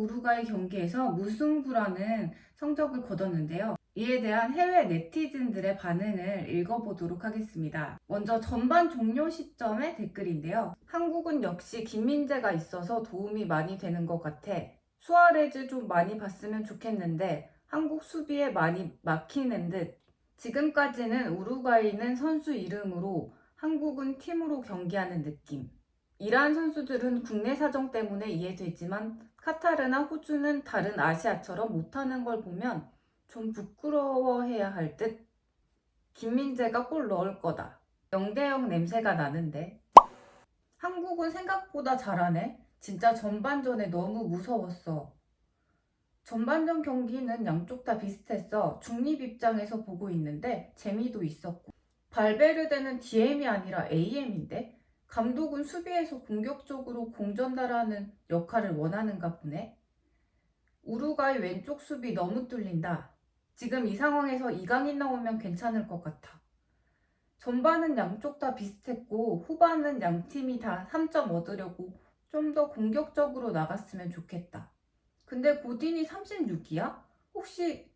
우루과이 경기에서 무승부라는 성적을 거뒀는데요. 이에 대한 해외 네티즌들의 반응을 읽어보도록 하겠습니다. 먼저 전반 종료 시점의 댓글인데요. 한국은 역시 김민재가 있어서 도움이 많이 되는 것 같아. 수아레즈 좀 많이 봤으면 좋겠는데 한국 수비에 많이 막히는 듯. 지금까지는 우루과이는 선수 이름으로 한국은 팀으로 경기하는 느낌. 이러한 선수들은 국내 사정 때문에 이해되지만 카타르나 호주는 다른 아시아처럼 못하는 걸 보면 좀 부끄러워해야 할 듯. 김민재가 골 넣을 거다. 0대0 냄새가 나는데. 한국은 생각보다 잘하네. 진짜 전반전에 너무 무서웠어. 전반전 경기는 양쪽 다 비슷했어. 중립 입장에서 보고 있는데 재미도 있었고. 발베르데는 DM이 아니라 AM인데? 감독은 수비에서 공격적으로 공 전달하는 역할을 원하는가 보네. 우루과이 왼쪽 수비 너무 뚫린다. 지금 이 상황에서 이강인 나오면 괜찮을 것 같아. 전반은 양쪽 다 비슷했고 후반은 양 팀이 다 3점 얻으려고 좀 더 공격적으로 나갔으면 좋겠다. 근데 고딘이 36이야? 혹시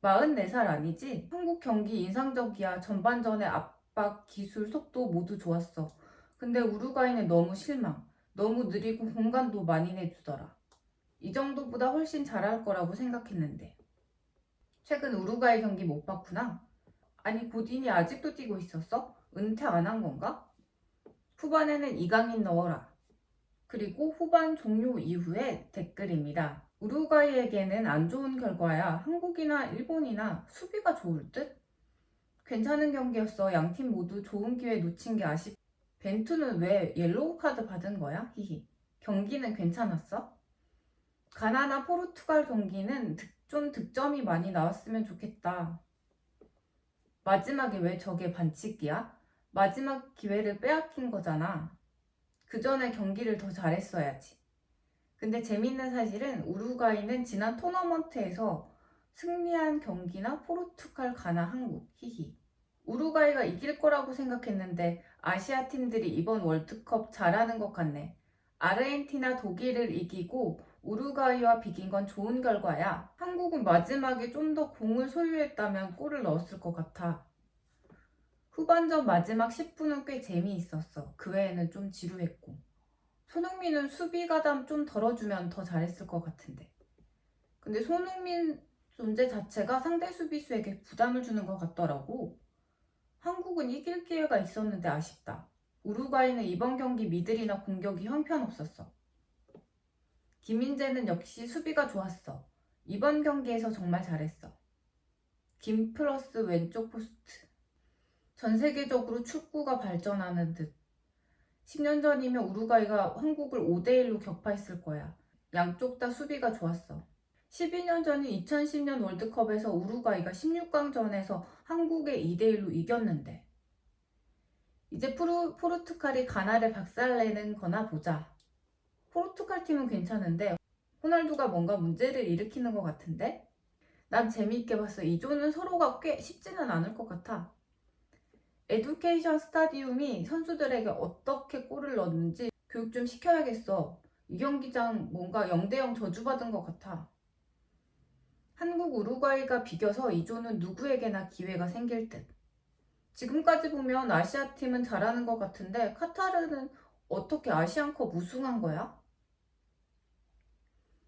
44살 아니지? 한국 경기 인상적이야. 전반전의 압박, 기술, 속도 모두 좋았어. 근데 우루과이는 너무 실망. 너무 느리고 공간도 많이 내주더라. 이 정도보다 훨씬 잘할 거라고 생각했는데. 최근 우루과이 경기 못 봤구나. 아니 고딘이 아직도 뛰고 있었어? 은퇴 안 한 건가? 후반에는 이강인 넣어라. 그리고 후반 종료 이후에 댓글입니다. 우루과이에게는 안 좋은 결과야. 한국이나 일본이나 수비가 좋을 듯? 괜찮은 경기였어. 양팀 모두 좋은 기회 놓친 게 아쉽. 벤투는 왜 옐로우 카드 받은 거야? 히히. 경기는 괜찮았어? 가나나 포르투갈 경기는 좀 득점이 많이 나왔으면 좋겠다. 마지막에 왜 저게 반칙이야? 마지막 기회를 빼앗긴 거잖아. 그 전에 경기를 더 잘했어야지. 근데 재밌는 사실은 우루과이는 지난 토너먼트에서 승리한 경기나 포르투갈, 가나, 한국, 히히. 우루과이가 이길 거라고 생각했는데 아시아 팀들이 이번 월드컵 잘하는 것 같네. 아르헨티나, 독일을 이기고 우루과이와 비긴 건 좋은 결과야. 한국은 마지막에 좀 더 공을 소유했다면 골을 넣었을 것 같아. 후반전 마지막 10분은 꽤 재미있었어. 그 외에는 좀 지루했고. 손흥민은 수비 가담 좀 덜어주면 더 잘했을 것 같은데. 근데 손흥민 존재 자체가 상대 수비수에게 부담을 주는 것 같더라고. 한국은 이길 기회가 있었는데 아쉽다. 우루과이는 이번 경기 미들이나 공격이 형편없었어. 김민재는 역시 수비가 좋았어. 이번 경기에서 정말 잘했어. 김 플러스 왼쪽 포스트. 전 세계적으로 축구가 발전하는 듯. 10년 전이면 우루과이가 한국을 5대1로 격파했을 거야. 양쪽 다 수비가 좋았어. 12년 전인 2010년 월드컵에서 우루과이가 16강전에서 한국에 2대1로 이겼는데 이제 포르투갈이 가나를 박살내는 거나 보자. 포르투갈 팀은 괜찮은데 호날두가 뭔가 문제를 일으키는 것 같은데? 난 재미있게 봤어. 이 조는 서로가 꽤 쉽지는 않을 것 같아. 에듀케이션 스타디움이 선수들에게 어떻게 골을 넣는지 교육 좀 시켜야겠어. 이 경기장 뭔가 0대0 저주받은 것 같아. 한국 우루과이가 비겨서 이 조는 누구에게나 기회가 생길 듯. 지금까지 보면 아시아 팀은 잘하는 것 같은데 카타르는 어떻게 아시안컵 우승한 거야?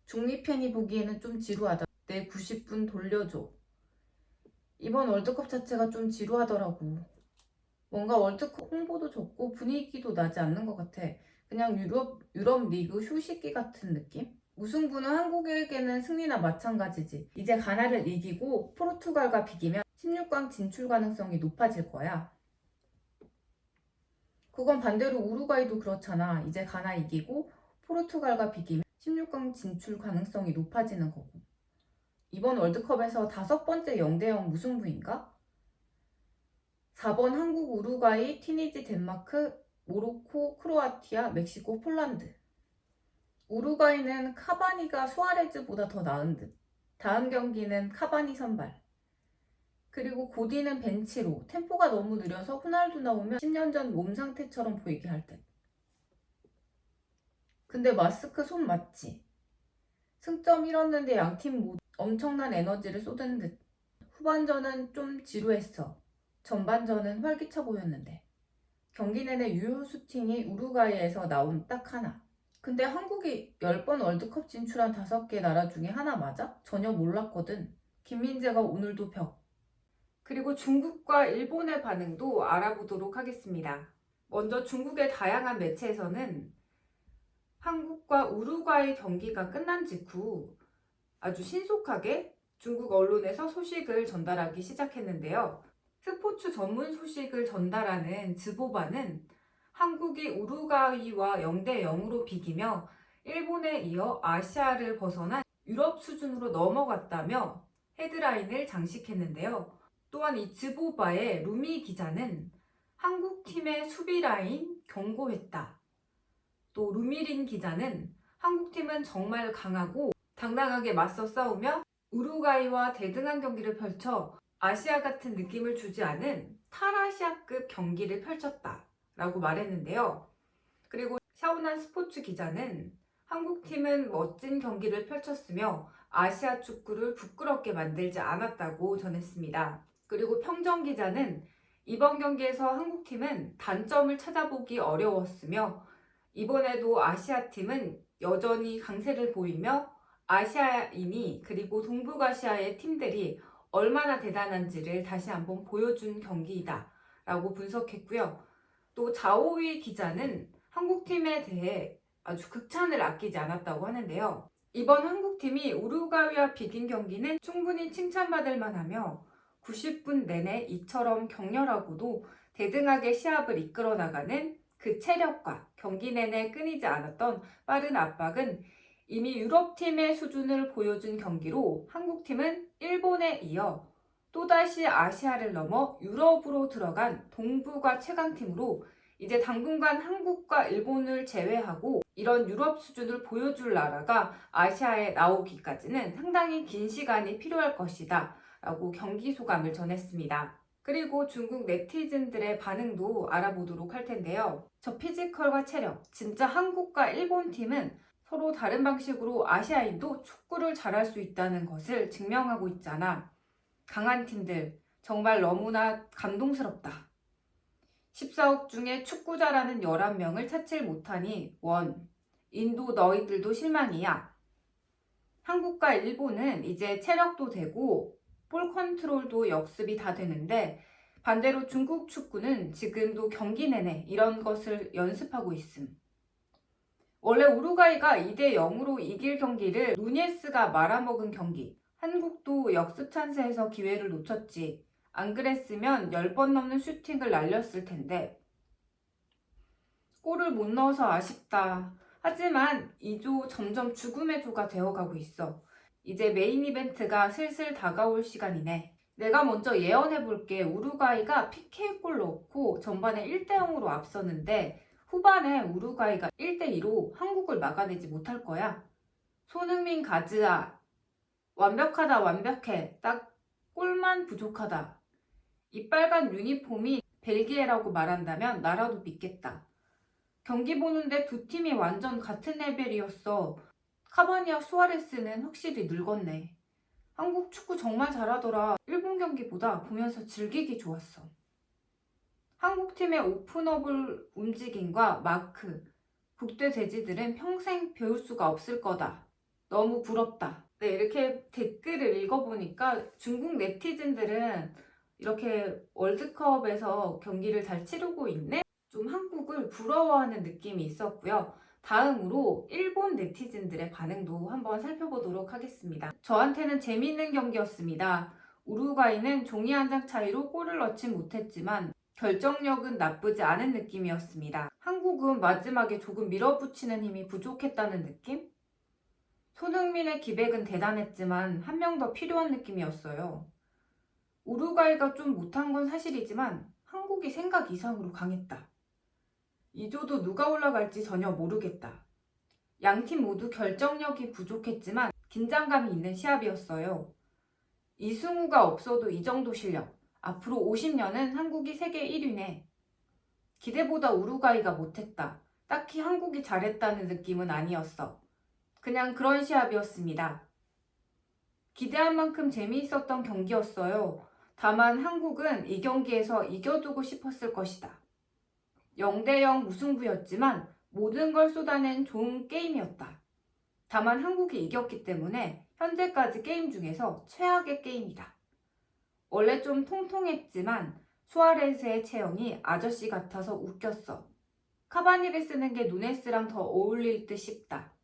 중립 팬이 보기에는 좀 지루하다. 내 90분 돌려줘. 이번 월드컵 자체가 좀 지루하더라고. 뭔가 월드컵 홍보도 적고 분위기도 나지 않는 것 같아. 그냥 유럽 리그 휴식기 같은 느낌? 우승부는 한국에게는 승리나 마찬가지지. 이제 가나를 이기고 포르투갈과 비기면 16강 진출 가능성이 높아질 거야. 그건 반대로 우루과이도 그렇잖아. 이제 가나 이기고 포르투갈과 비기면 16강 진출 가능성이 높아지는 거고. 이번 월드컵에서 5번째 0대0 무승부인가? 4번 한국, 우루과이, 튀니지, 덴마크, 모로코, 크로아티아, 멕시코, 폴란드. 우루과이는 카바니가 수아레즈보다 더 나은 듯. 다음 경기는 카바니 선발. 그리고 고디는 벤치로. 템포가 너무 느려서 호날두 나오면 10년 전 몸 상태처럼 보이게 할 듯. 근데 마스크 손 맞지? 승점 1었는데 양팀 모두 엄청난 에너지를 쏟은 듯. 후반전은 좀 지루했어. 전반전은 활기차 보였는데. 경기 내내 유효 슈팅이 우루과이에서 나온 딱 하나. 근데 한국이 10번 월드컵 진출한 5개 나라 중에 하나 맞아? 전혀 몰랐거든. 김민재가 오늘도 벽. 그리고 중국과 일본의 반응도 알아보도록 하겠습니다. 먼저 중국의 다양한 매체에서는 한국과 우루과이 경기가 끝난 직후 아주 신속하게 중국 언론에서 소식을 전달하기 시작했는데요. 스포츠 전문 소식을 전달하는 즈보바는 한국이 우루과이와 0대 0으로 비기며 일본에 이어 아시아를 벗어난 유럽 수준으로 넘어갔다며 헤드라인을 장식했는데요. 또한 이 즈보바의 루미 기자는 한국팀의 수비 라인 경고했다. 또 루미린 기자는 한국팀은 정말 강하고 당당하게 맞서 싸우며 우루과이와 대등한 경기를 펼쳐 아시아 같은 느낌을 주지 않은 탈아시아급 경기를 펼쳤다 라고 말했는데요. 그리고 샤오난 스포츠 기자는 한국팀은 멋진 경기를 펼쳤으며 아시아 축구를 부끄럽게 만들지 않았다고 전했습니다. 그리고 평정 기자는 이번 경기에서 한국팀은 단점을 찾아보기 어려웠으며 이번에도 아시아팀은 여전히 강세를 보이며 아시아인이 그리고 동북아시아의 팀들이 얼마나 대단한지를 다시 한번 보여준 경기이다 라고 분석했고요. 또 자오위 기자는 한국팀에 대해 아주 극찬을 아끼지 않았다고 하는데요. 이번 한국팀이 우루과이와 비긴 경기는 충분히 칭찬받을 만하며 90분 내내 이처럼 격렬하고도 대등하게 시합을 이끌어 나가는 그 체력과 경기 내내 끊이지 않았던 빠른 압박은 이미 유럽팀의 수준을 보여준 경기로 한국팀은 일본에 이어 또다시 아시아를 넘어 유럽으로 들어간 동북아 최강팀으로 이제 당분간 한국과 일본을 제외하고 이런 유럽 수준을 보여줄 나라가 아시아에 나오기까지는 상당히 긴 시간이 필요할 것이다 라고 경기 소감을 전했습니다. 그리고 중국 네티즌들의 반응도 알아보도록 할 텐데요. 저 피지컬과 체력, 진짜 한국과 일본 팀은 서로 다른 방식으로 아시아인도 축구를 잘할 수 있다는 것을 증명하고 있잖아. 강한 팀들, 정말 너무나 감동스럽다. 14억 중에 축구 잘하는 11명을 찾질 못하니 원, 인도 너희들도 실망이야. 한국과 일본은 이제 체력도 되고 볼 컨트롤도 역습이 다 되는데 반대로 중국 축구는 지금도 경기 내내 이런 것을 연습하고 있음. 원래 우루과이가 2대 0으로 이길 경기를 누니에스가 말아먹은 경기. 한국도 역습 찬스에서 기회를 놓쳤지. 안 그랬으면 10번 넘는 슈팅을 날렸을 텐데. 골을 못 넣어서 아쉽다. 하지만 2조 점점 죽음의 조가 되어가고 있어. 이제 메인 이벤트가 슬슬 다가올 시간이네. 내가 먼저 예언해볼게. 우루과이가 PK골 넣고 전반에 1대 0으로 앞서는데 후반에 우루과이가 1대 2로 한국을 막아내지 못할 거야. 손흥민 가즈아. 완벽하다 완벽해. 딱 골만 부족하다. 이 빨간 유니폼이 벨기에라고 말한다면 나라도 믿겠다. 경기 보는데 두 팀이 완전 같은 레벨이었어. 카바니와 수아레스는 확실히 늙었네. 한국 축구 정말 잘하더라. 일본 경기보다 보면서 즐기기 좋았어. 한국팀의 오픈업을 움직임과 마크, 국대 돼지들은 평생 배울 수가 없을 거다. 너무 부럽다. 네, 이렇게 댓글을 읽어보니까 중국 네티즌들은 이렇게 월드컵에서 경기를 잘 치르고 있는 좀 한국을 부러워하는 느낌이 있었고요. 다음으로 일본 네티즌들의 반응도 한번 살펴보도록 하겠습니다. 저한테는 재미있는 경기였습니다. 우루과이는 종이 한 장 차이로 골을 넣진 못했지만 결정력은 나쁘지 않은 느낌이었습니다. 한국은 마지막에 조금 밀어붙이는 힘이 부족했다는 느낌? 손흥민의 기백은 대단했지만 한 명 더 필요한 느낌이었어요. 우루과이가 좀 못한 건 사실이지만 한국이 생각 이상으로 강했다. 2조도 누가 올라갈지 전혀 모르겠다. 양팀 모두 결정력이 부족했지만 긴장감이 있는 시합이었어요. 이승우가 없어도 이 정도 실력. 앞으로 50년은 한국이 세계 1위네. 기대보다 우루과이가 못했다. 딱히 한국이 잘했다는 느낌은 아니었어. 그냥 그런 시합이었습니다. 기대한 만큼 재미있었던 경기였어요. 다만 한국은 이 경기에서 이겨두고 싶었을 것이다. 0대0 무승부였지만 모든 걸 쏟아낸 좋은 게임이었다. 다만 한국이 이겼기 때문에 현재까지 게임 중에서 최악의 게임이다. 원래 좀 통통했지만 수아레스의 체형이 아저씨 같아서 웃겼어. 카바니를 쓰는 게 누네스랑 더 어울릴 듯 싶다.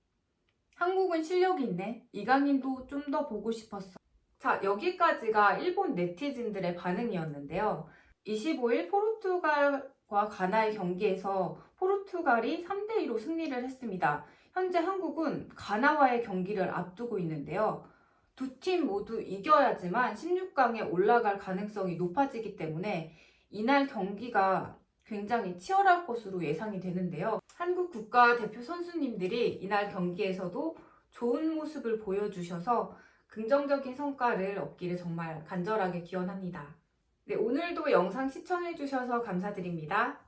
한국은 실력이 있네. 이강인도 좀 더 보고 싶었어. 자, 여기까지가 일본 네티즌들의 반응이었는데요. 25일 포르투갈과 가나의 경기에서 포르투갈이 3대2로 승리를 했습니다. 현재 한국은 가나와의 경기를 앞두고 있는데요. 두 팀 모두 이겨야지만 16강에 올라갈 가능성이 높아지기 때문에 이날 경기가 굉장히 치열할 것으로 예상이 되는데요. 한국 국가대표 선수님들이 이날 경기에서도 좋은 모습을 보여주셔서 긍정적인 성과를 얻기를 정말 간절하게 기원합니다. 네, 오늘도 영상 시청해주셔서 감사드립니다.